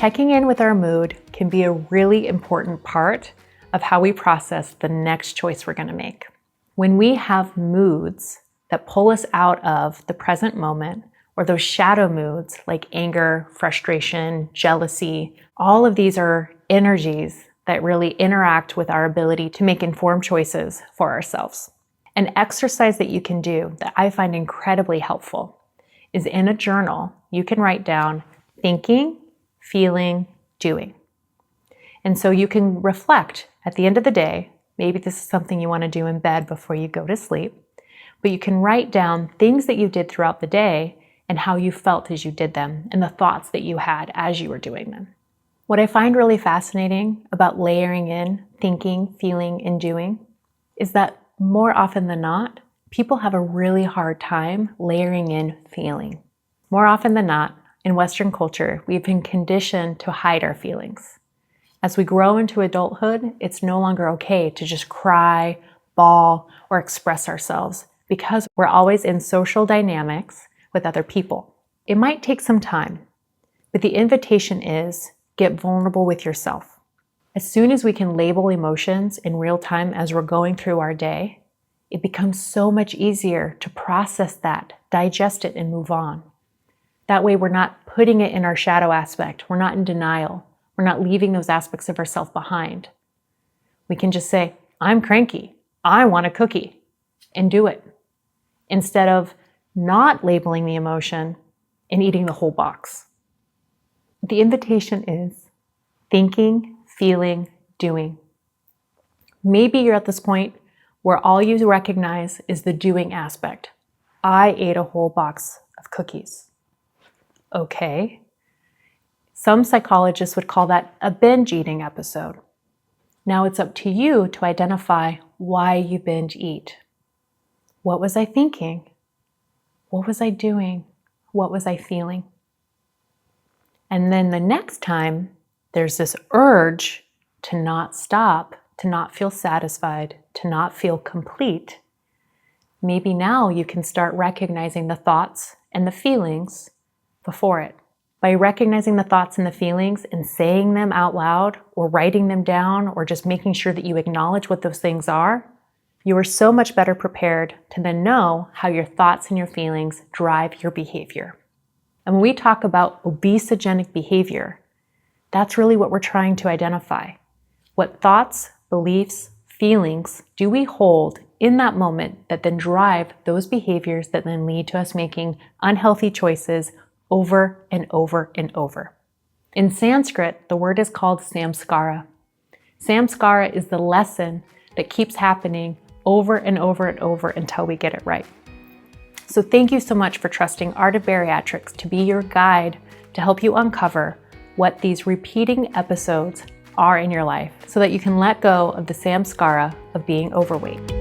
checking in with our mood can be a really important part of how we process the next choice we're going to make. When we have moods that pull us out of the present moment, or those shadow moods like anger, frustration, jealousy, all of these are energies that really interact with our ability to make informed choices for ourselves. An exercise that you can do that I find incredibly helpful is in a journal, you can write down thinking, feeling, doing. And so you can reflect at the end of the day. Maybe this is something you want to do in bed before you go to sleep, but you can write down things that you did throughout the day and how you felt as you did them and the thoughts that you had as you were doing them. What I find really fascinating about layering in thinking, feeling, and doing is that more often than not, people have a really hard time layering in feeling. More often than not, in Western culture, we've been conditioned to hide our feelings. As we grow into adulthood, it's no longer okay to just cry, bawl, or express ourselves because we're always in social dynamics with other people. It might take some time, but the invitation is get vulnerable with yourself. As soon as we can label emotions in real time as we're going through our day, it becomes so much easier to process that, digest it, and move on. That way we're not putting it in our shadow aspect. We're not in denial. We're not leaving those aspects of ourselves behind. We can just say, I'm cranky. I want a cookie, and do it. Instead of not labeling the emotion and eating the whole box. The invitation is thinking, feeling, doing. Maybe you're at this point where all you recognize is the doing aspect. I ate a whole box of cookies. Okay. Some psychologists would call that a binge eating episode. Now it's up to you to identify why you binge eat. What was I thinking? What was I doing? What was I feeling? And then the next time there's this urge to not stop, to not feel satisfied, to not feel complete, maybe now you can start recognizing the thoughts and the feelings before it. By recognizing the thoughts and the feelings and saying them out loud or writing them down or just making sure that you acknowledge what those things are, you are so much better prepared to then know how your thoughts and your feelings drive your behavior. And when we talk about obesogenic behavior, that's really what we're trying to identify. What thoughts, beliefs, feelings do we hold in that moment that then drive those behaviors that then lead to us making unhealthy choices over and over and over. In Sanskrit, the word is called samskara. Samskara is the lesson that keeps happening over and over and over until we get it right. So thank you so much for trusting Art of Bariatrics to be your guide to help you uncover what these repeating episodes are in your life so that you can let go of the samskara of being overweight.